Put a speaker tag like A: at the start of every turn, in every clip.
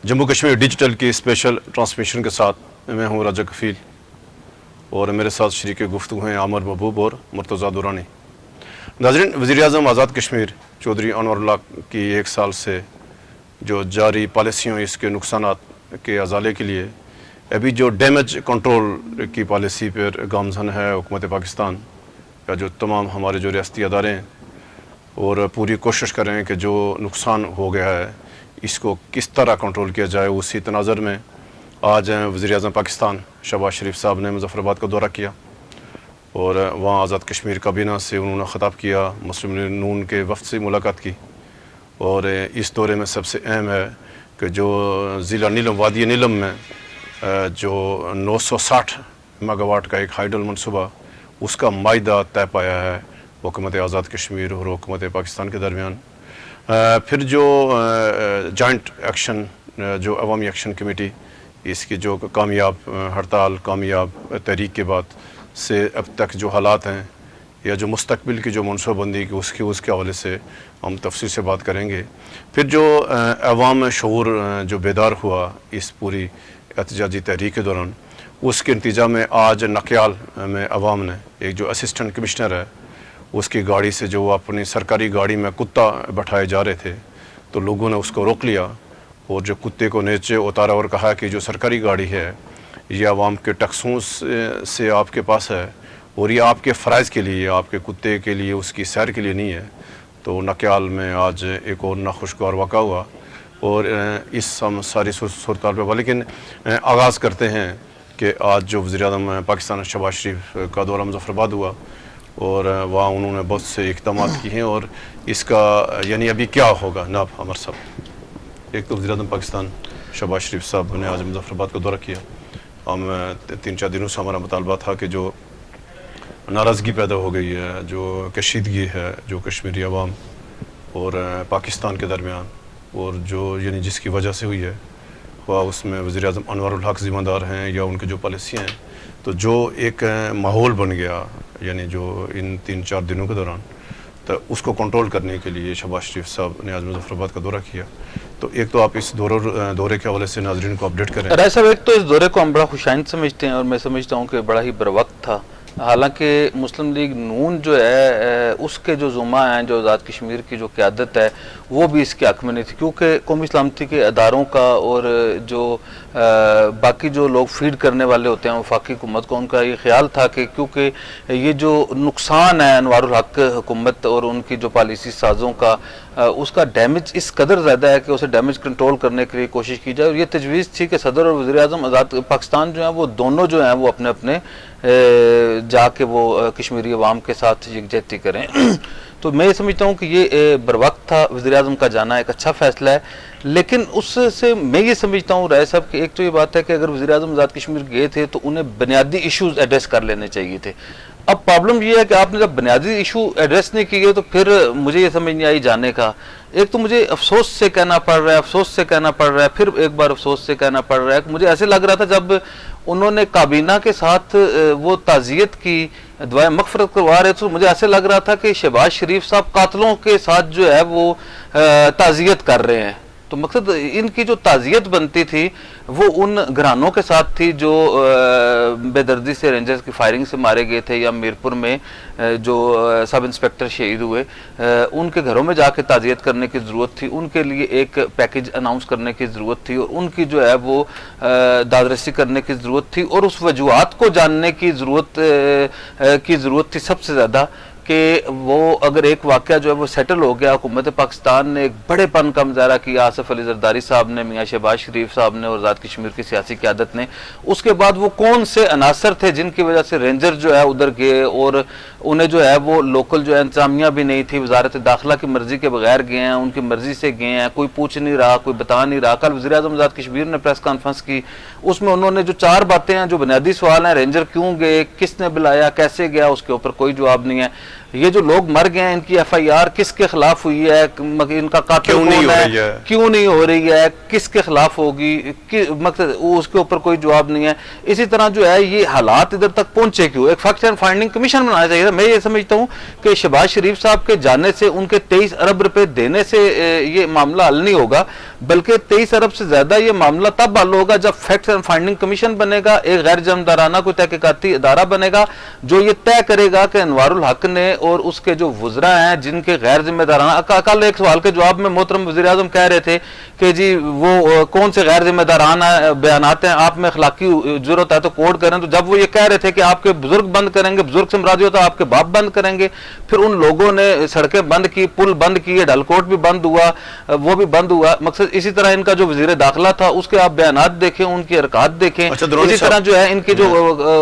A: Jammu Kashmir digital की special transmission के साथ मैं हूँ राजा कफील और मेरे साथ शरीक गुफ्तगू हैं आमर महबूब और मुर्तज़ा दुरानी। नाज़रीन, वज़ीर-ए-आज़म आज़ाद कश्मीर चौधरी अनवरुल्लाह की 1 साल से जो जारी पॉलिसियों इसके नुकसानात के अजाले के लिए अभी जो डैमेज कंट्रोल की पॉलिसी पर गामज़न है हुकूमत पाकिस्तान का, जो तमाम हमारे जो रियासती अदारे हैं और पूरी कोशिश कर रहे हैं कि जो नुकसान हो गया है इसको किस तरह कंट्रोल किया जाए। उसी तनाज़र में आज वज़ीर-ए-आज़म पाकिस्तान शहबाज शरीफ साहब ने मुज़फ़्फ़राबाद का दौरा किया और वहाँ आज़ाद कश्मीर काबीना से उन्होंने ख़िताब किया, मुस्लिम लीग नून के वफ़द से मुलाकात की। और इस दौरे में सबसे अहम है कि जो ज़िला नीलम वादी नीलम में जो 960 मेगावाट का एक हाइडल मनसूबा उसका मायदा तय पाया है हुकूमत आज़ाद कश्मीर और हुकूमत पाकिस्तान के दरमियान। फिर जो जॉइंट एक्शन जो अवामी एक्शन कमेटी इसकी जो कामयाब हड़ताल, कामयाब तहरीक के बाद से अब तक जो हालात हैं या जो मुस्तकबिल की जो मनसूबाबंदी की उसके हवाले से हम तफसील से बात करेंगे। फिर जो अवाम शऊर जो बेदार हुआ इस पूरी एहतजाजी तहरीक के दौरान, उसके नतीजा में आज नकियाल में अवाम ने एक जो असिस्टेंट कमिश्नर है उसकी गाड़ी से जो अपनी सरकारी गाड़ी में कुत्ता बैठाए जा रहे थे तो लोगों ने उसको रोक लिया और जो कुत्ते को नीचे उतारा और कहा कि जो सरकारी गाड़ी है ये आवाम के टैक्सों से आपके पास है और ये आपके फ़राइज़ के लिए, आपके कुत्ते के लिए, उसकी सैर के लिए नहीं है। तो नकियाल में आज एक और नाखुशगवार वाक़ा हुआ और इस सारी सूरत पर लेकिन आगाज़ करते हैं कि आज जो वज़ीर-ए-आज़म पाकिस्तान शहबाज शरीफ का दौरा मुज़फ़्फ़राबाद हुआ और वहाँ उन्होंने बहुत से इक़दामात किए हैं और इसका यानी अभी क्या होगा नाब अमर साहब। एक तो वज़ीर-ए-आज़म पाकिस्तान शहबाज शरीफ साहब ने आज मुज़फ़्फ़राबाद का दौरा किया। हम 3-4 दिनों से हमारा मुतालबा था कि जो नाराज़गी पैदा हो गई है, जो कशीदगी है जो कश्मीरी अवाम और पाकिस्तान के दरमियान और जो यानी जिसकी वजह से हुई है वह उसमें वज़ीर-ए-आज़म अनवरुल हक ज़िम्मेदार हैं या उनकी जो पॉलिसियाँ हैं, तो जो एक माहौल बन गया यानी जो इन 3-4 दिनों के दौरान, तो उसको कंट्रोल करने के लिए शहबाज शरीफ साहब ने आज मुज़फ़्फ़राबाद का दौरा किया। तो एक तो आप इस दौरे के हवाले से नाज़रीन को अपडेट करें।
B: राय साहब, एक तो इस दौरे को हम बड़ा खुशाइंद समझते हैं और मैं समझता हूँ कि बड़ा ही बरवक्त था। हालांकि मुस्लिम लीग नून जो है उसके जो ज़ुमा हैं, जो आज़ाद कश्मीर की जो क़यादत है वो भी इसके हक़ में नहीं थी, क्योंकि कौमी सलामती के अदारों का और जो बाकी जो लोग फीड करने वाले होते हैं वफाकी हुकूमत को, उनका ये ख्याल था कि क्योंकि ये जो नुकसान है अनवारुल हक हुकूमत और उनकी जो पॉलिसी साज़ों का उसका डैमेज इस कदर ज़्यादा है कि उसे डैमेज कंट्रोल करने के लिए कोशिश की जाए। और ये तजवीज़ थी कि सदर और वज़ीर-ए-आज़म आज़ाद पाकिस्तान जो हैं वो दोनों जो हैं वो अपने अपने जाके वो कश्मीरी अवाम के साथ यकजहती करें। तो मैं समझता हूँ कि ये बरवक्त था वज़ीर-ए-आज़म का जाना, एक अच्छा फ़ैसला है। लेकिन उससे मैं ये समझता हूँ राय साहब कि एक तो ये बात है कि अगर वज़ीर-ए-आज़म आज़ाद कश्मीर गए थे तो उन्हें बुनियादी इशूज़ एड्रेस कर लेने चाहिए थे। अब प्रॉब्लम ये है कि आपने जब बुनियादी इशू एड्रेस नहीं किए तो फिर मुझे ये समझ नहीं आई जाने का। एक तो मुझे अफसोस से कहना पड़ रहा है, फिर एक बार अफसोस से कहना पड़ रहा है। मुझे ऐसे लग रहा था जब उन्होंने काबीना के साथ वो ताज़ियत की, दुआए मग़फ़िरत करवा रहे तो मुझे ऐसे लग रहा था कि शहबाज शरीफ साहब कातलों के साथ जो है वो ताज़ियत कर रहे हैं। तो मकसद इनकी जो ताज़ियत बनती थी वो उन घरानों के साथ थी जो बेदर्दी से रेंजर्स की फायरिंग से मारे गए थे या मीरपुर में जो सब इंस्पेक्टर शहीद हुए, उनके घरों में जाके ताज़ियत करने की ज़रूरत थी। उनके लिए एक पैकेज अनाउंस करने की ज़रूरत थी और उनकी जो है वो दादरसी करने की ज़रूरत थी और उस वजूहात को जानने की ज़रूरत थी सबसे ज़्यादा कि वो अगर एक वाक़या जो है वो सेटल हो गया, हुकूमत पाकिस्तान ने एक बड़ेपन का मुजाहरा किया, आसिफ अली जरदारी साहब ने, मियाँ शहबाज शरीफ साहब ने और आज़ाद कश्मीर की सियासी क़यादत ने, उसके बाद वो कौन से अनासर थे जिनकी वजह से रेंजर जो है उधर गए और उन्हें जो है वो लोकल जो है इंतजामिया भी नहीं थी, वजारत दाखिला की मर्ज़ी के बगैर गए हैं, उनकी मर्ज़ी से गए हैं, कोई पूछ नहीं रहा, कोई बता नहीं रहा। कल वज़ीर-ए-आज़म आज़ाद कश्मीर ने प्रेस कॉन्फ्रेंस की, उसमें उन्होंने जो 4 बातें हैं, जो बुनियादी सवाल हैं, रेंजर क्यों गए, किसने बुलाया, कैसे गया, उसके ऊपर कोई जवाब नहीं है। یہ جو لوگ مر گئے ہیں ان کی FIR کس کے خلاف ہوئی ہے, ان کا قاتل
A: کیوں نہیں ہو رہی ہے,
B: کیوں نہیں ہو رہی ہے, کس کے خلاف ہوگی, مقصد اس کے اوپر کوئی جواب نہیں ہے. اسی طرح جو ہے یہ حالات ادھر تک پہنچے کیوں؟ ایک فیکٹ اینڈ فائنڈنگ کمیشن بنانا چاہیے تھا. میں یہ سمجھتا ہوں کہ شہباز شریف صاحب کے جانے سے, ان کے 23 ارب روپے دینے سے یہ معاملہ حل نہیں ہوگا, بلکہ 23 ارب سے زیادہ یہ معاملہ تب حل ہوگا جب فیکٹ اینڈ فائنڈنگ کمیشن بنے گا, ایک غیر جانبدارانہ کوئی تحقیقاتی ادارہ بنے گا جو یہ طے کرے گا کہ انوار الحق نے اور اس کے جو وزراء ہیں جن کے غیر ذمہ دارانہ, کل ایک سوال کے جواب میں محترم وزیر اعظم کہہ رہے تھے کہ جی وہ کون سے غیر ذمہ دارانہ بیانات ہیں, آپ میں اخلاقی ضرورت ہے تو کوڈ کریں. تو جب وہ یہ کہہ رہے تھے کہ آپ کے بزرگ بند کریں گے, بزرگ سے مراد ہوتا ہے آپ کے باپ بند کریں گے, پھر ان لوگوں نے سڑکیں بند کی, پل بند کیے, ڈلکوٹ بھی بند ہوا, وہ بھی بند ہوا. مقصد اسی طرح ان کا جو وزیر داخلہ تھا اس کے آپ بیانات دیکھیں, ان کی حرکات دیکھیں. اسی طرح جو ہے ان کے جو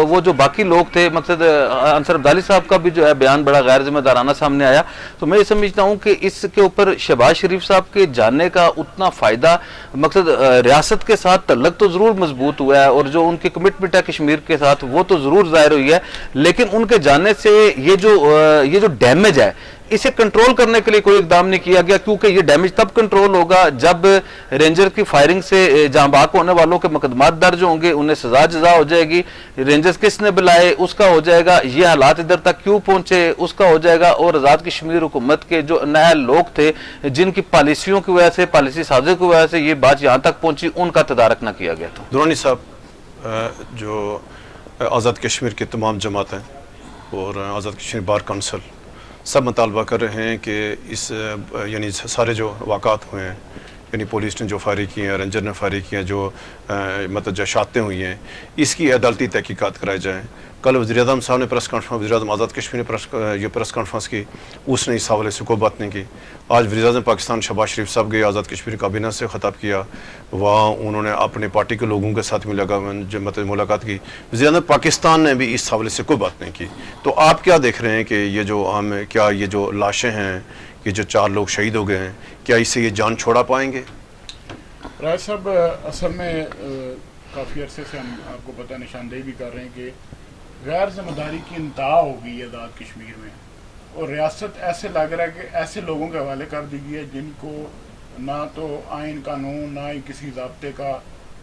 B: وہ جو باقی لوگ تھے, مقصد انصر عبدالی صاحب کا بھی جو ہے بیان بڑا غیر ذمہ دارانہ سامنے آیا. تو میں یہ سمجھتا ہوں کہ اس کے اوپر شہباز شریف صاحب کے جانے کا اتنا فائدہ, مقصد ریاست کے ساتھ تعلق تو ضرور مضبوط ہوا ہے اور جو ان کی کمٹمنٹ ہے کشمیر کے ساتھ وہ تو ضرور ظاہر ہوئی ہے, لیکن ان کے جانے سے یہ جو ڈیمیج ہے اسے کنٹرول کرنے کے لیے کوئی اقدام نہیں کیا گیا, کیونکہ یہ ڈیمیج تب کنٹرول ہوگا جب رینجر کی فائرنگ سے جاں بحق ہونے والوں کے مقدمات درج ہوں گے, انہیں سزا جزا ہو جائے گی, رینجرز کس نے بلائے اس کا ہو جائے گا, یہ حالات ادھر تک کیوں پہنچے اس کا ہو جائے گا, اور آزاد کشمیر حکومت کے جو نئے لوگ تھے جن کی پالیسیوں کی وجہ سے, پالیسی سازی کی وجہ سے یہ بات یہاں تک پہنچی, ان کا تدارک نہ کیا گیا. تو
A: درانی صاحب, جو آزاد کشمیر کے تمام جماعتیں اور آزاد کشمیر بار کونسل سب مطالبہ کر رہے ہیں کہ اس یعنی سارے جو واقعات ہوئے ہیں, یعنی پولیس نے جو فائرنگ کی ہیں, رینجر نے فائرنگ کی ہیں, جو مطلب جشاتیں ہوئی ہیں, اس کی عدالتی تحقیقات کرائی جائیں. کل وزیر اعظم صاحب نے پریس کانفرنس, وزیر اعظم آزاد کشمیر نے پریس کانفرنس کی, اس نے اس حوالے سے کوئی بات نہیں کی. آج وزیر اعظم پاکستان شہباز شریف صاحب گئے, آزاد کشمیر کابینہ سے خطاب کیا, وہاں انہوں نے اپنے پارٹی کے لوگوں کے ساتھ ملاقات کی. وزیر اعظم پاکستان نے بھی اس حوالے سے کوئی بات نہیں کی. تو آپ کیا دیکھ رہے ہیں کہ یہ جو کیا یہ جو لاشیں ہیں, یہ جو 4 لوگ شہید ہو گئے ہیں, کیا اس سے یہ جان چھوڑا پائیں گے؟
C: راج صاحب, اصل میں کافی عرصے سے ہم آپ کو پتہ نشاندہی بھی کر رہے ہیں کہ غیر ذمہ داری کی انتہا ہو گئی ہے آزاد کشمیر میں, اور ریاست ایسے لگ رہا ہے کہ ایسے لوگوں کے حوالے کر دی گئی ہے جن کو نہ تو آئین قانون, نہ ہی کسی ضابطے کا,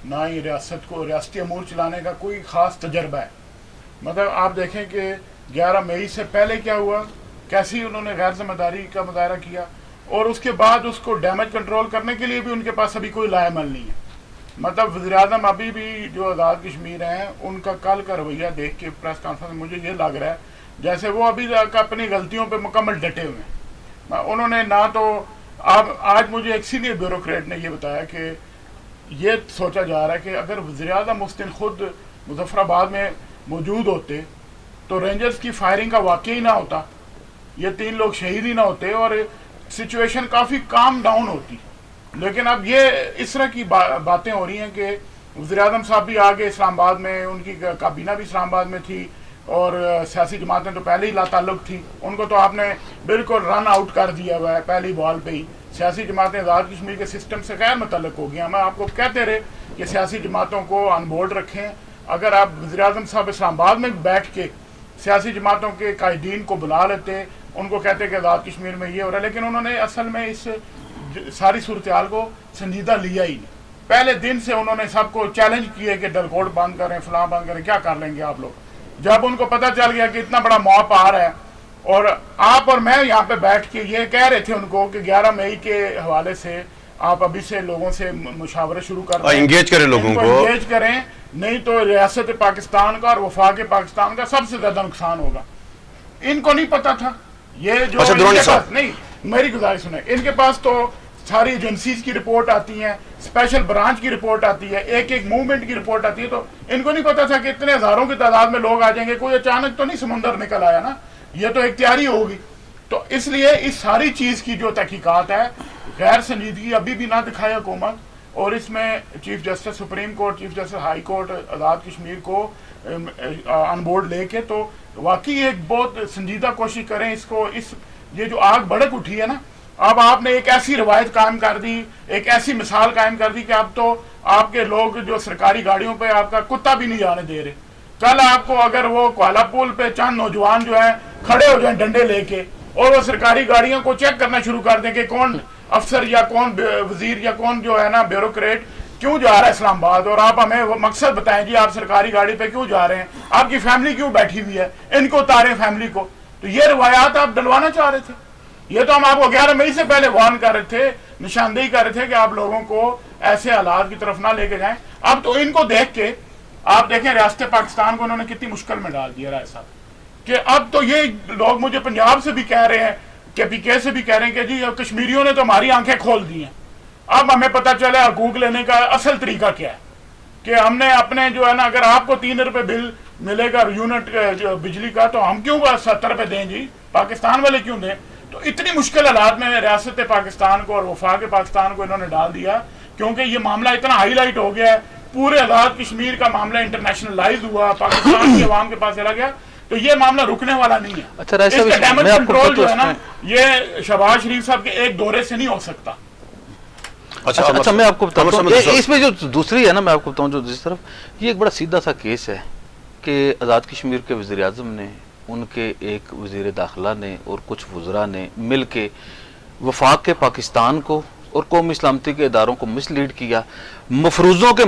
C: نہ ہی ریاست کو ریاستی امور چلانے کا کوئی خاص تجربہ ہے. مطلب آپ دیکھیں کہ 11 مئی سے پہلے کیا ہوا, کیسی انہوں نے غیر ذمہ داری کا مظاہرہ کیا, اور اس کے بعد اس کو ڈیمیج کنٹرول کرنے کے لیے بھی ان کے پاس ابھی کوئی لائے عمل نہیں ہے. مطلب وزیر اعظم ابھی بھی جو آزاد کشمیر ہیں ان کا کل کا رویہ دیکھ کے پریس کانفرنس میں مجھے یہ لگ رہا ہے جیسے وہ ابھی تک اپنی غلطیوں پہ مکمل ڈٹے ہوئے ہیں. انہوں نے نہ تو آج مجھے ایک سینئر بیوروکریٹ نے یہ بتایا کہ یہ سوچا جا رہا ہے کہ اگر وزیر اعظم اس دن خود مظفر آباد میں موجود ہوتے تو رینجرز کی فائرنگ کا واقعہ ہی نہ ہوتا, یہ 3 لوگ شہید ہی نہ ہوتے, اور سچویشن کافی کام ڈاؤن ہوتی. لیکن اب یہ اس طرح کی باتیں ہو رہی ہیں کہ وزیر اعظم صاحب بھی آگے اسلام آباد میں, ان کی کابینہ بھی اسلام آباد میں تھی, اور سیاسی جماعتیں تو پہلے ہی لا تعلق تھی, ان کو تو آپ نے بالکل رن آؤٹ کر دیا ہوا ہے پہلی بال پہ ہی. سیاسی جماعتیں آزاد کشمیر کے سسٹم سے غیر متعلق ہو گئی. ہم آپ کو کہتے رہے کہ سیاسی جماعتوں کو آن بورڈ رکھیں. اگر آپ وزیر اعظم صاحب اسلام آباد میں بیٹھ کے سیاسی جماعتوں کے قائدین کو بلا لیتے, ان کو کہتے کہ آزاد کشمیر میں یہ ہو رہا ہے, لیکن انہوں نے اصل میں اس ساری صورتحال کو سنجیدہ لیا ہی نہیں. پہلے دن سے انہوں نے سب کو چیلنج کیے کہ ڈلکوٹ بند کریں, فلاں بند کریں, کیا کر لیں گے آپ لوگ. جب ان کو پتہ چل گیا کہ اتنا بڑا موپ آ رہا ہے, اور آپ اور میں یہاں پہ بیٹھ کے یہ کہہ رہے تھے ان کو کہ 11 مئی کے حوالے سے آپ ابھی سے لوگوں سے مشاورہ شروع کر دیں,
A: انگیج کریں, لوگوں کو
C: انگیج کریں, نہیں تو ریاست پاکستان کا اور وفاق پاکستان کا سب سے زیادہ نقصان ہوگا. ان کو نہیں پتہ تھا یہ جو نہیں, میری گزارش سنیں, ان کے پاس تو ساری ایجنسیز کی رپورٹ آتی ہیں, اسپیشل برانچ کی رپورٹ آتی ہے, ایک ایک موومنٹ کی رپورٹ آتی ہے, تو ان کو نہیں پتا تھا کہ اتنے ہزاروں کی تعداد میں لوگ آ جائیں گے. کوئی اچانک تو نہیں سمندر نکل آیا نا, یہ تو ایک تیاری ہوگی. تو اس لیے اس ساری چیز کی جو تحقیقات ہے, غیر سنجیدگی ابھی بھی نہ دکھائے حکومت, اور اس میں chief justice supreme court, chief justice high court Azad Kashmir کو آن بورڈ لے کے تو واقعی ایک بہت سنجیدہ کوشش کریں اس کو. یہ جو آگ بھڑک اٹھی ہے نا, اب آپ نے ایک ایسی روایت قائم کر دی, ایک ایسی مثال قائم کر دی کہ اب تو آپ کے لوگ جو سرکاری گاڑیوں پہ آپ کا کتا بھی نہیں جانے دے رہے. کل آپ کو اگر وہ کوالہ پول پہ چند نوجوان جو ہیں کھڑے ہو جائیں ڈنڈے لے کے اور وہ سرکاری گاڑیوں کو چیک کرنا شروع کر دیں کہ کون افسر یا کون وزیر یا کون جو ہے نا بیوروکریٹ کیوں جا رہا ہے اسلام آباد، اور آپ ہمیں وہ مقصد بتائیں جی آپ سرکاری گاڑی پہ کیوں جا رہے ہیں، آپ کی فیملی کیوں بیٹھی ہوئی ہے، ان کو اتاریں فیملی کو. تو یہ روایات آپ ڈلوانا چاہ رہے تھے. یہ تو ہم آپ کو 11 مئی سے پہلے وارن کر رہے تھے، نشاندہی کر رہے تھے کہ آپ لوگوں کو ایسے حالات کی طرف نہ لے کے جائیں. اب تو ان کو دیکھ کے آپ دیکھیں ریاست پاکستان کو انہوں نے کتنی مشکل میں ڈال دیا رائے صاحب، کہ اب تو یہ لوگ مجھے پنجاب سے بھی کہہ رہے ہیں کہ پی کے سے بھی کہہ رہے ہیں کہ جی کشمیریوں نے تو ہماری آنکھیں کھول دی ہیں. اب ہمیں پتہ چلا حقوق لینے کا اصل طریقہ کیا ہے، کہ ہم نے اپنے جو ہے نا اگر آپ کو 3 روپے بل ملے گا یونٹ بجلی کا تو ہم کیوں 70 روپے دیں جی، پاکستان والے کیوں دیں. تو اتنی مشکل حالات میں ریاست پاکستان کو اور وفاق پاکستان کو انہوں نے ڈال دیا، کیونکہ یہ معاملہ اتنا ہائی لائٹ ہو گیا ہے. پورے آزاد کشمیر کا معاملہ انٹرنیشنلائز ہوا، پاکستان کی عوام کے پاس چلا گیا. تو یہ معاملہ رکنے والا نہیں ہے.
B: اچھا رائے صاحب،
C: اس کا ڈیمیج
B: میں آپ کو
C: کنٹرول جو ہے نا یہ شہباز شریف صاحب کے ایک دورے سے نہیں ہو سکتا.
B: اچھا میں آپ کو بتاتا ہوں اس میں جو دوسری ہے نا، میں آپ کو بتاؤں جو دوسری طرف یہ ایک بڑا سیدھا سا کیس ہے کہ آزاد کشمیر کے وزیر اعظم نے، ان کے ایک وزیر داخلہ نے اور کچھ وزراء نے مل کے وفاق کے پاکستان کو اور قومی سلامتی کے اداروں کو مس لیڈ کیا. مفروضوں پہ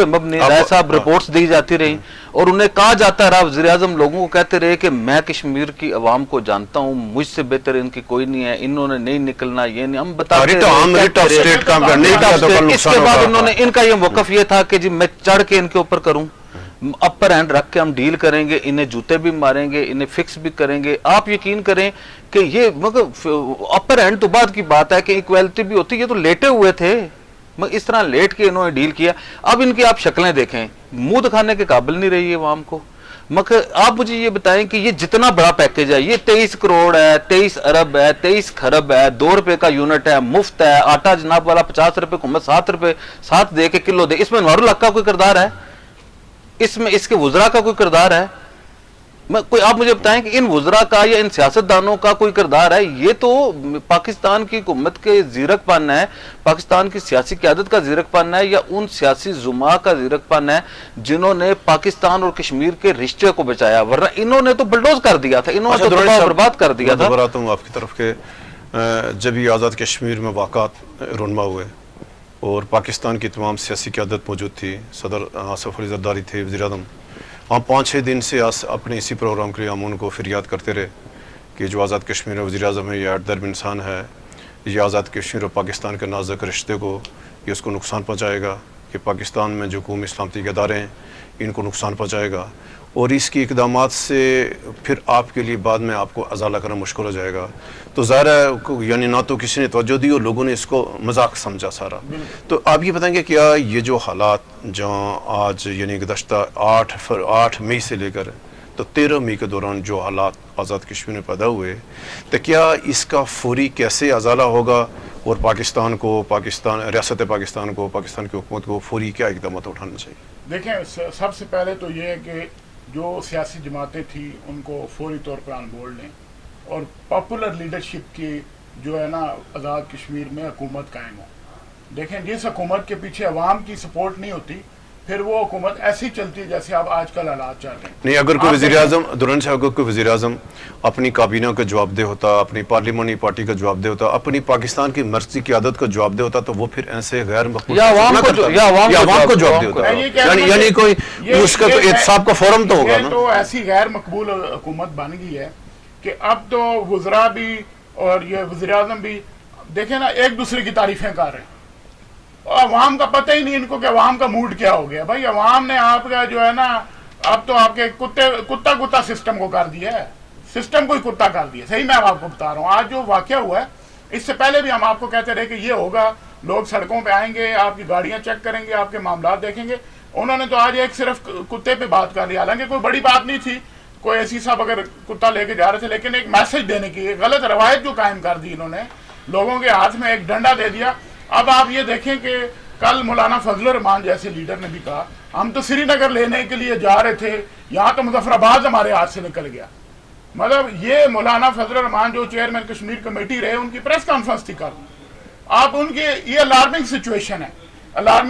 B: مبنی رائے صاحب رپورٹس دی جاتی رہی اور انہیں کہا جاتا رہا، وزیر اعظم لوگوں کو کہتے رہے کہ میں کشمیر کی عوام کو جانتا ہوں، مجھ سے بہتر ان کی کوئی نہیں ہے، انہوں نے نہیں نکلنا، یہ نہیں. ہم بتاتے اس کے بعد انہوں نے ان کا یہ موقف یہ تھا کہ جی میں چڑھ کے ان کے اوپر کروں، اپر ہینڈ رکھ کے ہم ڈیل کریں گے، انہیں جوتے بھی ماریں گے، انہیں فکس بھی کریں گے. آپ یقین کریں کہ یہ مگر اپر ہینڈ تو بعد کی بات ہے کہ ایکویلٹی بھی ہوتی، یہ تو لیٹے ہوئے تھے، مگر اس طرح لیٹ کے انہوں نے ڈیل کیا. اب ان کی آپ شکلیں دیکھیں، منہ دکھانے کے قابل نہیں رہی ہے عوام کو. مگر آپ مجھے یہ بتائیں کہ یہ جتنا بڑا پیکیج ہے، یہ 23 کروڑ ہے، 23 ارب ہے، 23 خرب ہے، 2 روپے کا یونٹ ہے، مفت ہے، آٹا جناب والا 50 روپے حکومت 7 روپے 7 دے کے کلو دے. اس میں انوار الحق کا کوئی کردار ہے؟ اس میں اس کے وزراء کا کوئی کردار ہے؟ کوئی آپ مجھے بتائیں کہ ان وزراء کا یا ان سیاستدانوں کا کوئی کردار ہے؟ یہ تو پاکستان کی حکومت کے زیرک پن ہے، پاکستان کی سیاسی قیادت کا زیرک پن ہے، یا ان سیاسی زعماء کا زیرک پن ہے جنہوں نے پاکستان اور کشمیر کے رشتے کو بچایا. ورنہ انہوں نے تو بلڈوز کر دیا تھا، انہوں نے تو تباہ برباد کر دیا تھا.
A: دوبارہ آپ کی طرف کے جب یہ آزاد کشمیر میں واقعات رونما ہوئے اور پاکستان کی تمام سیاسی قیادت موجود تھی، صدر آصف علی زرداری تھے، وزیر اعظم، ہم 5-6 دن سے اپنے اسی پروگرام کے لیے ہم ان کو فریاد کرتے رہے کہ جو آزاد کشمیر وزیر اعظم ہے یہ درب انسان ہے، یہ آزاد کشمیر اور پاکستان کے نازک رشتے کو یہ اس کو نقصان پہنچائے گا، کہ پاکستان میں جو قومی سلامتی کے ادارے ہیں ان کو نقصان پہنچائے گا، اور اس کی اقدامات سے پھر آپ کے لیے بعد میں آپ کو ازالہ کرنا مشکل ہو جائے گا. تو ظاہر ہے یعنی نہ تو کسی نے توجہ دی اور لوگوں نے اس کو مذاق سمجھا سارا. تو آپ یہ بتائیں گے کیا یہ جو حالات جہاں آج یعنی گزشتہ 8 مئی سے لے کر تو 13 مئی کے دوران جو حالات آزاد کشمیر میں پیدا ہوئے، تو کیا اس کا فوری کیسے ازالہ ہوگا اور پاکستان کو ریاست پاکستان کو پاکستان کی حکومت کو فوری کیا اقدامات اٹھانا چاہیے؟
C: دیکھیں سب سے پہلے تو یہ ہے کہ جو سیاسی جماعتیں تھیں ان کو فوری طور پہ آن بورڈ لیں اور پاپولر لیڈرشپ کی جو ہے نا آزاد کشمیر میں حکومت قائم ہو. دیکھیں جس حکومت کے پیچھے عوام کی سپورٹ نہیں ہوتی پھر وہ حکومت ایسی چلتی ہے جیسے آپ آج کل حالات چاہتے ہیں.
A: نہیں، اگر کوئی وزیر اعظم دوران سے اگر کوئی وزیر اعظم اپنی کابینہ کا جواب دہ ہوتا، اپنی پارلیمانی پارٹی کا جواب دہ ہوتا، اپنی پاکستان کی مرکزی قیادت کا جواب دہ ہوتا، تو وہ پھر ایسے غیر مقبول
B: عوام کو جواب دہ ہوتا،
A: یعنی کوئی اس کا تو احتساب کا فورم تو ہوگا نا.
C: تو ایسی غیر مقبول حکومت بن گئی ہے کہ اب تو وزراء بھی اور یہ وزیر اعظم بھی دیکھیں نا ایک دوسرے کی تعریفیں کر رہے ہیں، اور عوام کا پتہ ہی نہیں ان کو کہ عوام کا موڈ کیا ہو گیا. بھائی عوام نے آپ کا جو ہے نا اب تو آپ کے کتا سسٹم کو کر دیا ہے، سسٹم کو ہی کتا کر دیا. صحیح میں آپ کو بتا رہا ہوں، آج جو واقعہ ہوا ہے اس سے پہلے بھی ہم آپ کو کہتے رہے کہ یہ ہوگا، لوگ سڑکوں پہ آئیں گے، آپ کی گاڑیاں چیک کریں گے، آپ کے معاملات دیکھیں گے. انہوں نے تو آج ایک صرف کتے پہ بات کر لی، حالانکہ کوئی بڑی بات نہیں تھی، کوئی ایسی صاحب اگر کتا لے کے جا رہے تھے، لیکن ایک میسج دینے کی غلط روایت جو قائم کر دی انہوں نے، لوگوں کے ہاتھ میں ایک ڈنڈا دے دیا. اب آپ یہ دیکھیں کہ کل مولانا فضل الرحمان جیسے لیڈر نے بھی کہا ہم تو سری نگر لینے کے لیے جا رہے تھے، یہاں تو مظفر آباد ہمارے ہاتھ سے نکل گیا. مطلب یہ مولانا فضل الرحمان جو چیئرمین کشمیر کمیٹی رہے، ان کی پریس کانفرنس تھی کل. آپ ان کے یہ الارمنگ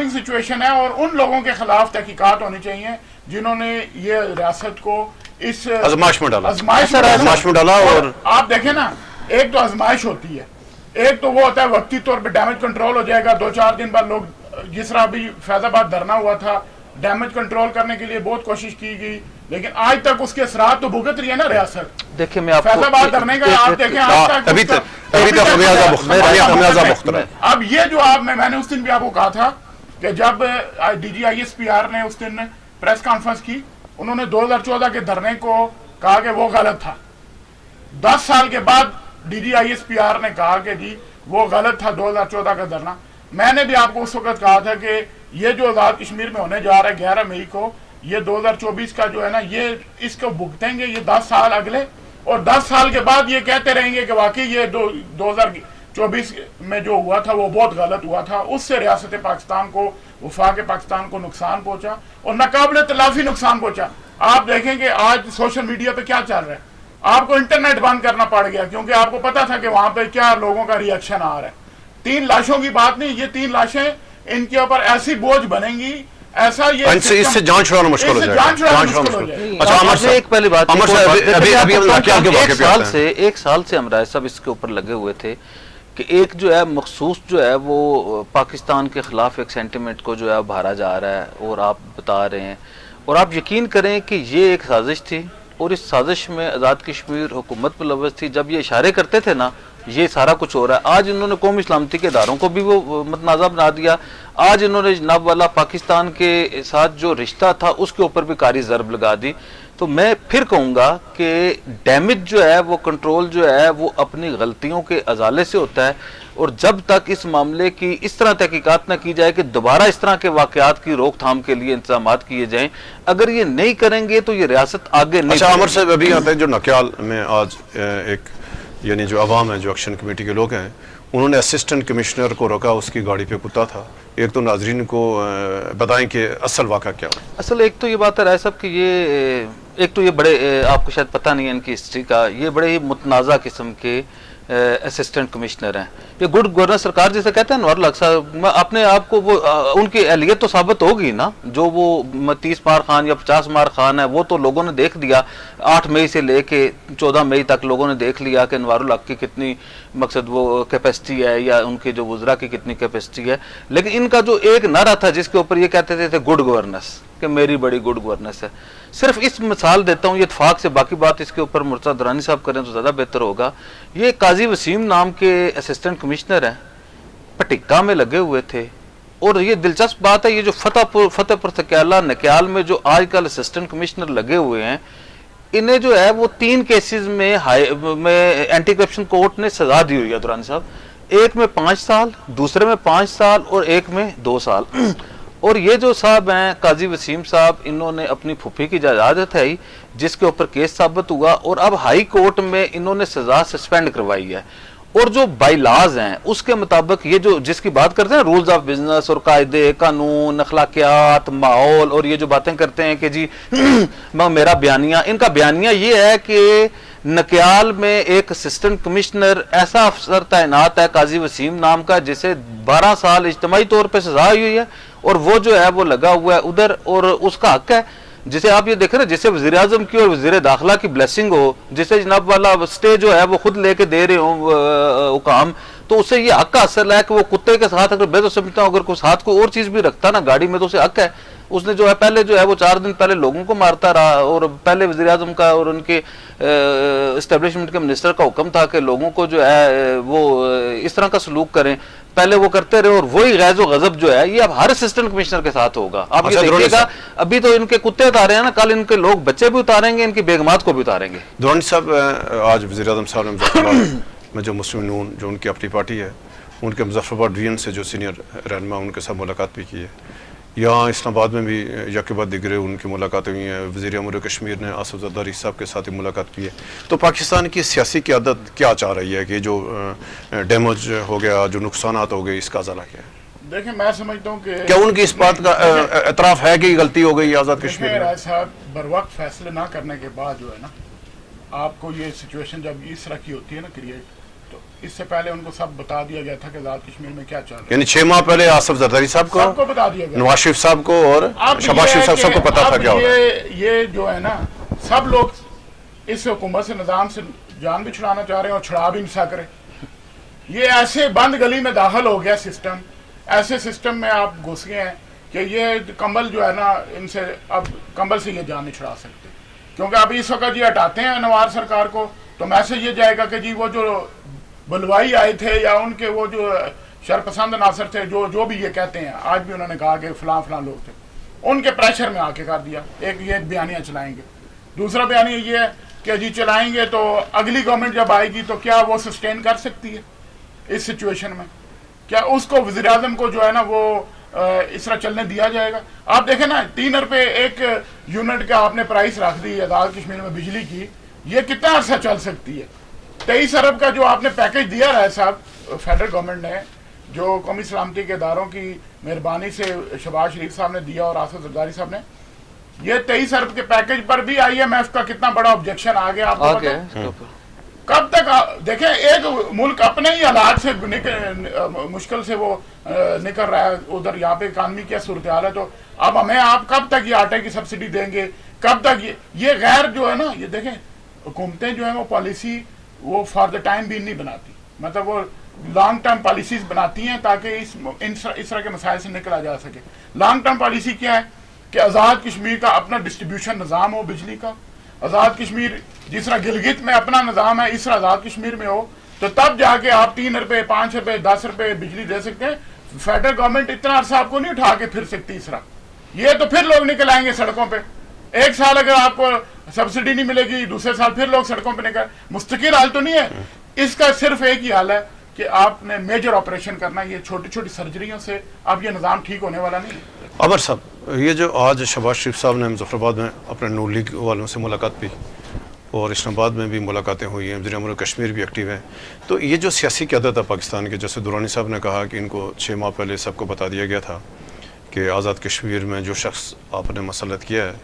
C: سچویشن ہے اور ان لوگوں کے خلاف تحقیقات ہونی چاہیے جنہوں نے یہ ریاست کو इस
A: आजमाइश में डाला।
C: आजमाइश
A: में डाला। और
C: आप देखें ना, एक तो आजमाइश होती है, एक तो वो होता है वक्ती तौर पे डैमेज कंट्रोल हो जाएगा, 2-4 दिन बाद लोग, जिस तरह अभी फैजाबाद धरना हुआ था, डैमेज कंट्रोल करने के लिए बहुत कोशिश की गई, लेकिन आज तक उसके असरात तो भुगत रही है ना रियासत।
B: देखिए मैं आपको
C: फैजाबाद धरने का आप देखें आज तक
A: अभी तक खमियाजा मुख्तरा है।
C: अब ये जो मैंने उस दिन भी आपको कहा था कि जब DGISPR ने उस दिन प्रेस कॉन्फ्रेंस की, उन्होंने 2014 के धरने को कहा कि वो गलत था। 10 साल के बाद DGISPR ने कहा कि जी वो गलत था 2014 का धरना। मैंने भी आपको उस वक्त कहा था कि ये जो आजाद कश्मीर में होने जा रहा है 11 मई को, ये 2024 का जो है ना, ये इसको भुगतेंगे ये 10 साल अगले, और 10 साल के बाद ये कहते रहेंगे कि वाकई ये 2024 में जो हुआ था वो बहुत गलत हुआ था, उससे रियासत पाकिस्तान को, वफाक पाकिस्तान को नुकसान पहुंचा और नाकाबिले तलाफी नुकसान पहुंचा। आप देखेंगे आज सोशल मीडिया पे क्या चल रहा है, आपको इंटरनेट बंद करना पड़ गया क्योंकि आपको पता था कि वहां पे क्या लोगों का रिएक्शन आ रहा है। 3 लाशों की बात नहीं, ये 3 लाशें इनके ऊपर ऐसी बोझ बनेंगी, ऐसा ये
A: इससे जान छुड़ाना मुश्किल हो जाएगा।
B: अच्छा अमर साहब, एक पहली बात, एक साल से हम राय साहब इसके ऊपर लगे हुए थे कि एक जो है मखसूस जो है वो पाकिस्तान के खिलाफ एक सेंटिमेंट को जो है उभारा जा रहा है, और आप बता रहे हैं, और आप यकीन करें कि ये एक साजिश थी, और इस साजिश में आज़ाद कश्मीर हुकूमत मुलव्वस थी। जब ये इशारे करते थे ना, ये सारा कुछ हो रहा है। आज इन्होंने कौमी इस्लामती के इदारों को भी वो मतनाज़ा बना दिया। आज इन्होंने जनाब वाला पाकिस्तान के साथ जो रिश्ता था उसके ऊपर भी कारी ज़रब लगा दी। तो मैं फिर कहूँगा कि डैमेज जो है वो कंट्रोल जो है वो अपनी गलतियों के अजाले से होता है, और जब तक इस मामले की इस तरह तहकीकात न की जाए कि दोबारा इस तरह के वाक़यात की रोकथाम के लिए इंतजाम किए जाएं, अगर ये नहीं करेंगे तो ये रियासत आगे नहीं।
A: अच्छा अमर साहब, अभी आता है जो नक्याल में आज एक यानी जो अवाम है, जो एक्शन कमेटी के लोग हैं, उन्होंने असिस्टेंट कमिश्नर को रोका, उसकी गाड़ी पे कुत्ता था। एक तो नाजरीन को बताएं कि असल वाक़ा क्या हुआ।
B: असल एक तो ये बात है राय साहब कि ये एक तो ये बड़े आपको शायद पता नहीं है इनकी हिस्ट्री का, ये बड़े ही मुतनाज़ा किस्म के असिस्टेंट कमिश्नर हैं। ये गुड गवर्नर सरकार जिसे कहते हैं अनवर साहब, अपने आप को वो उनकी अहलियत तो साबित होगी ना। जो वो 30 मार खान या 50 मार खान है, वो तो लोगों ने देख लिया। 8 मई से लेके 14 मई तक लोगों ने देख लिया कि अनवारुल हक की कितनी मकसद वो कैपेसिटी है, या उनके जो वज़रा की कितनी कैपेसिटी है। लेकिन इनका जो एक नारा था जिसके ऊपर ये कहते थे गुड गवर्नेंस, कि मेरी बड़ी गुड गवर्नेंस है। सिर्फ इस मिसाल देता हूँ ये इत्फाक से, बाकी बात इसके ऊपर मुर्तज़ा दुरानी साहब करें तो ज़्यादा बेहतर होगा। ये काजी वसीम नाम के असिस्टेंट कमिश्नर हैं, पटिक्का में लगे हुए थे। और ये दिलचस्प बात है, ये जो फतेहपुर सक्याला नक्याल में जो आजकल असिस्टेंट कमिश्नर लगे हुए हैं, इन्हें जो है वो 3 केसेस में एंटी करप्शन कोर्ट ने सजा दी हुई है दुरानी साहब। एक में 5 साल, दूसरे में 5 साल और एक में 2 साल। और ये जो साहब हैं काजी वसीम साहब, इन्होंने अपनी फूफी की जायदाद है जिसके ऊपर केस साबित हुआ, और अब हाई कोर्ट में इन्होंने सजा सस्पेंड करवाई है। और जो बाईलाज हैं उसके मुताबिक ये जो जिसकी बात करते हैं रूल्स ऑफ बिजनेस और कायदे कानून अखलाकियात माहौल, और ये जो बातें करते हैं कि जी मेरा बयानिया, इनका बयानिया ये है कि नक्याल में एक असिस्टेंट कमिश्नर ऐसा अफसर तैनात है काजी वसीम नाम का, जिसे 12 साल इज्तिमाई तौर पर सजा हुई है, और वो जो है वो लगा हुआ है उधर, और उसका हक है। जिसे आप ये देख रहे हैं, जिसे वज़ीर आज़म की और वज़ीर दाखिला की ब्लेसिंग हो, जिसे जनाब वाला स्टे जो है वो खुद लेके दे रहे हो हुकाम, तो उसे ये हक हासिल है कि वो कुत्ते के साथ अगर बेदो समझता हूँ, अगर कोई साथ कोई और चीज़ भी रखता ना गाड़ी में, तो उसे हक है। उसने जो है पहले जो है वो 4 दिन पहले लोगों को मारता रहा, और पहले वज़ीर आज़म का और उनके एस्टेब्लिशमेंट के मिनिस्टर का हुक्म था कि लोगों को जो है वो इस तरह का सलूक करें, पहले वो करते रहे। और वही गैज़ो गज़ब जो है ये अब हर असिस्टेंट कमिश्नर के साथ होगा। आप ये देखिएगा, अभी तो इनके कुत्ते उतारे हैं ना, कल इनके लोग बच्चे भी उतारेंगे, इनकी बेगमात को भी उतारेंगे।
A: दुरानी साहब, आज वज़ीर आज़म साहब ने मुज़फ़्फ़राबाद में जो मुस्लिम नून जो उनकी अपनी पार्टी है, उनके मुज़फ़्फ़राबाद डिवीजन से जो सीनियर रहनुमा उनके साथ मुलाकात भी की है। यहाँ इस्लामाबाद में भी यके बाद दिगरे उनकी मुलाकातें हुई हैं। वज़ीर अमूर कश्मीर ने आसिफ ज़रदारी साहब के साथ ही मुलाकात की है। तो पाकिस्तान की सियासी क़यादत क्या चाह रही है कि जो डैमेज हो गया, जो नुकसानात हो गए, इसका ज़ला क्या है?
C: देखिए, मैं समझता हूँ कि
A: क्या उनकी इस बात का एतराफ़ है कि गलती हो गई आज़ाद कश्मीर में?
C: राय साहब, बर वक्त फैसले ना करने के बाद जो है ना, आपको ये सिचुएशन जब इस तरह की होती है ना क्रिएट, तो इससे पहले उनको सब बता दिया गया था कि आज़ाद कश्मीर में क्या चल रहा है।
A: यानी 6 माह पहले आसिफ ज़रदारी साहब को
C: बता दिया गया,
A: नवाज शरीफ साहब को और शहबाज शरीफ साहब सबको पता था क्या होगा।
C: ये जो है ना सब लोग इस हुकूमत से निज़ाम से जान भी छुड़ाना चाह रहे हैं और छुड़ा भी नहीं सक रहे। ये ऐसे बंद गली में दाखिल हो गया सिस्टम, ऐसे सिस्टम में आप घुस गए हैं कि ये कंबल जो है ना, इनसे अब कंबल से ये जान नहीं छुड़ा सकते, क्योंकि अब इस वक्त ये हटाते हैं नवाज सरकार को तो मैसेज ये जाएगा कि जी वो जो बलवाई आए थे या उनके वो जो शरपसंद नासर थे, जो भी ये कहते हैं, आज भी उन्होंने कहा कि फलां फलां लोग थे, उनके प्रेशर में आके कर दिया। एक ये बयानिया चलाएंगे, दूसरा बयानिया ये है कि जी चलाएंगे तो अगली गवर्नमेंट जब आएगी तो क्या वो सस्टेन कर सकती है इस सिचुएशन में? क्या उसको वज़ीर आज़म को जो है ना वो इस तरह चलने दिया जाएगा? आप देखें ना, 3 रुपए एक यूनिट का आपने प्राइस रख दी आज़ाद कश्मीर में बिजली की, ये कितना अर्सा चल सकती है? 23 अरब का जो आपने पैकेज दिया है साहब फेडरल गवर्नमेंट ने, जो कौमी सलामती के इदारों की मेहरबानी से शहबाज शरीफ साहब ने दिया और आसिफ जरदारी साहब ने, ये 23 अरब के पैकेज पर भी IMF का कितना बड़ा ऑब्जेक्शन आ गया आपको पता है? कब तक देखें, एक मुल्क अपने ही हालात से मुश्किल से वो निकल रहा है, उधर यहाँ पे इकानमी क्या सूरत हाल है, तो अब हमें आप कब तक ये आटे की सब्सिडी देंगे? कब तक ये गैर जो है ना, ये देखें हुकूमतें जो है वो पॉलिसी वो फॉर द टाइम भी नहीं बनाती, मतलब वो लॉन्ग टर्म पॉलिसीज बनाती हैं ताकि इस तरह के मसाइल से निकला जा सके। लॉन्ग टर्म पॉलिसी क्या है कि आज़ाद कश्मीर का अपना डिस्ट्रीब्यूशन निज़ाम हो बिजली का, आज़ाद कश्मीर जिस तरह गिलगित में अपना निज़ाम है इस तरह आज़ाद कश्मीर में हो, तो तब जाके आप 3 रुपए 5 रुपए 10 रुपए बिजली दे सकते हैं। फेडरल गवर्नमेंट इतना अरसा आपको नहीं उठा के फिर सकती इस तरह, ये तो फिर लोग निकल आएंगे सड़कों पे। एक साल अगर आपको सब्सिडी नहीं मिलेगी, दूसरे साल फिर लोग सड़कों पे निकल, मुस्तकिल हाल तो नहीं है। इसका सिर्फ एक ही हाल है कि आपने मेजर ऑपरेशन करना है, ये छोटी छोटी सर्जरियों से अब ये निज़ाम ठीक होने वाला नहीं है।
A: अमर साहब, ये जो आज शहबाज शरीफ साहब ने मुजफ्फराबाद में अपने नून लीग वालों से मुलाकात की और इस्लामाबाद में भी मुलाकातें हुई हैं, वज़ीर अमूर कश्मीर भी एक्टिव हैं, तो ये जो सियासी क़यादत है पाकिस्तान की, जैसे दुरानी साहब ने कहा कि इनको 6 माह पहले सबको बता दिया गया था कि आज़ाद कश्मीर में जो शख्स आपने मसलत किया है,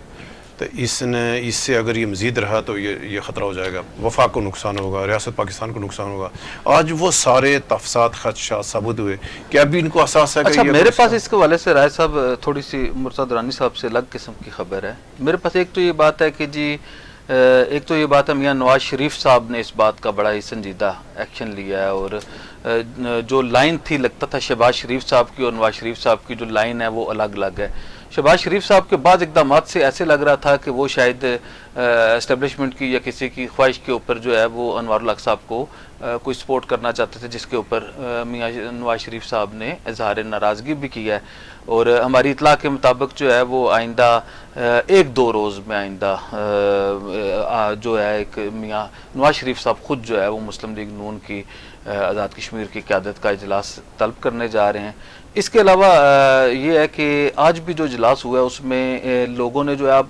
A: तो इससे अगर ये मज़ीद रहा तो ये ख़तरा हो जाएगा, वफाक को नुकसान होगा, रियासत पाकिस्तान को नुकसान होगा। आज वो सारे तफसात खदशात साबुत हुए कि अभी इनको एहसास है कि
B: अच्छा, मेरे पास इसके हवाले से राय साहब थोड़ी सी मुर्तज़ा दुरानी साहब से अलग किस्म की खबर है। मेरे पास एक तो ये बात है कि जी एक तो ये बात है मियाँ नवाज शरीफ साहब ने इस बात का बड़ा ही संजीदा एक्शन लिया है, और जो लाइन थी लगता था शहबाज शरीफ साहब की और नवाज शरीफ साहब की जो लाइन है वो अलग अलग है। शहबाज शरीफ साहब के बाद इक़दाम से ऐसे लग रहा था कि वो शायद एस्टेब्लिशमेंट की या किसी की ख्वाहिश के ऊपर जो है वो अनवारुल हक साहब को कोई सपोर्ट करना चाहते थे, जिसके ऊपर मियाँ नवाज शरीफ साहब ने इजहार नाराज़गी भी किया है। और हमारी इतला के मुताबिक जो है वो आइंदा 1-2 रोज़ में आइंदा जो है एक मियाँ नवाज शरीफ साहब ख़ुद जो है वो मुस्लिम लीग नून की आज़ाद कश्मीर की क़यादत का इजलास तलब करने जा रहे हैं। इसके अलावा ये है कि आज भी जो इजलास हुआ है उसमें लोगों ने जो है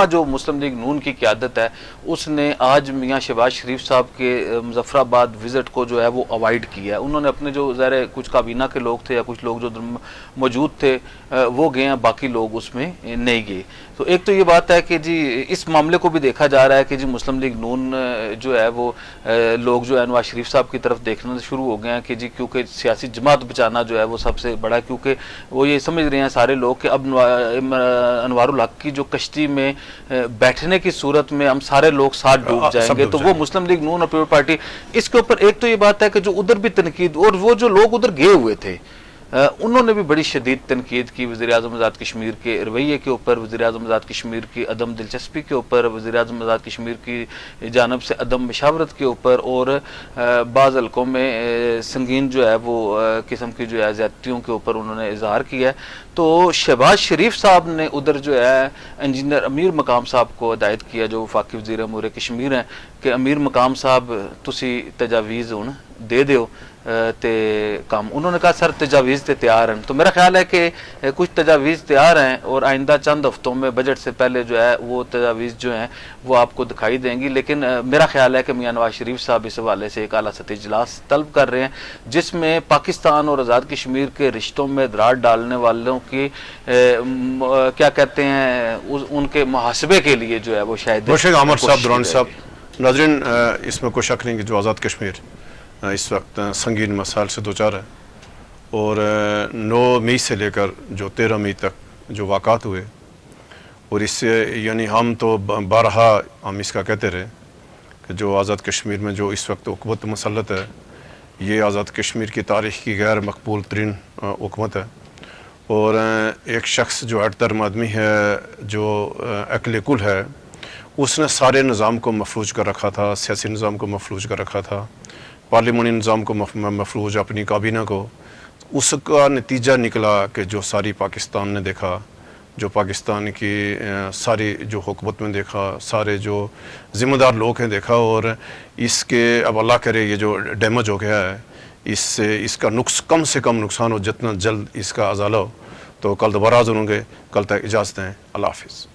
B: जो मुस्लिम लीग नून की क़यादत है उसने आज मियाँ शहबाज शरीफ साहब के मुजफ्फराबाद विज़िट को जो है वो अवॉइड किया है। उन्होंने अपने जो ज़ाहिर कुछ काबीना के लोग थे या कुछ लोग जो मौजूद थे वो गए हैं, बाकी लोग उसमें नहीं गए। तो एक तो ये बात है कि जी इस मामले को भी देखा जा रहा है कि जी मुस्लिम लीग नून जो है वो लोग जो है नवाज शरीफ साहब की तरफ देखना शुरू हो गए हैं कि जी क्योंकि सियासी जमात बचाना जो है वो सबसे बड़ा, क्योंकि वो ये समझ रहे हैं सारे लोग कि अब अनवारुल हक की जो कश्ती में बैठने की सूरत में हम सारे लोग साथ डूब जाएंगे, तो वो मुस्लिम लीग नून और पीपल पार्टी इसके ऊपर एक तो ये बात है कि जो उधर भी तनकीद और वो जो लोग उधर गए हुए थे उन्होंने भी बड़ी शदीद तनकीद की वज़ीर आज़म आज़ाद कश्मीर के रवैये के ऊपर, वज़ीर आज़म आज़ाद कश्मीर की अदम दिलचस्पी के ऊपर, वज़ीर आज़म आज़ाद कश्मीर की जानब से अदम मशावरत के ऊपर, और बाज़ हलकों में संगीन जो है वो किस्म की जो है ज़्यादतियों के ऊपर उन्होंने इजहार किया है। तो शहबाज शरीफ साहब ने उधर जो है इंजीनियर अमीर मकाम साहब को हिदायत किया जो वफाकी वज़ीर अमूर कश्मीर हैं कि अमीर मकाम साहब तुसी तजावीज़ हुण दे दिओ ते काम। उन्होंने कहा सर तजावीज़ ते तैयार हैं। तो मेरा ख्याल है कि कुछ तजावीज़ तैयार हैं और आइंदा चंद हफ्तों में बजट से पहले जो है वो तजावीज़ जो हैं वो आपको दिखाई देंगी। लेकिन मेरा ख्याल है कि मियाँ नवाज शरीफ साहब इस हवाले से एक आला सतही इजलास तलब कर रहे हैं जिसमें पाकिस्तान और आज़ाद कश्मीर के रिश्तों में दरार डालने वालों की क्या कहते हैं उनके मुहासबे के लिए जो है वो शायद
A: आमर साहब, दुरानी साहब, नाज़रीन इसमें कोई शक नहीं कि जो आज़ाद कश्मीर इस वक्त संगीन मसाइल से दो चार है और 9 मई से लेकर जो 13 मई तक जो वाक़ात हुए اور اس سے یعنی ہم تو بارہا ہم اس کا کہتے رہے کہ جو آزاد کشمیر میں جو اس وقت حکومت مسلط ہے یہ آزاد کشمیر کی تاریخ کی غیر مقبول ترین حکومت ہے، اور ایک شخص جو اٹرم آدمی ہے جو عقل کل ہے اس نے سارے نظام کو مفلوج کر رکھا تھا، سیاسی نظام کو مفلوج کر رکھا تھا، پارلیمانی نظام کو مفلوج، اپنی کابینہ کو۔ اس کا نتیجہ نکلا کہ جو ساری پاکستان نے دیکھا، جو پاکستان کی ساری جو حکومت میں دیکھا، سارے جو ذمہ دار لوگ ہیں دیکھا، اور اس کے اب اللہ کرے یہ جو ڈیمیج ہو گیا ہے اس سے اس کا کم سے کم نقصان ہو، جتنا جلد اس کا ازالہ ہو۔ تو کل دوبارہ حاضر ہوں گے، کل تک اجازت دیں، اللہ حافظ۔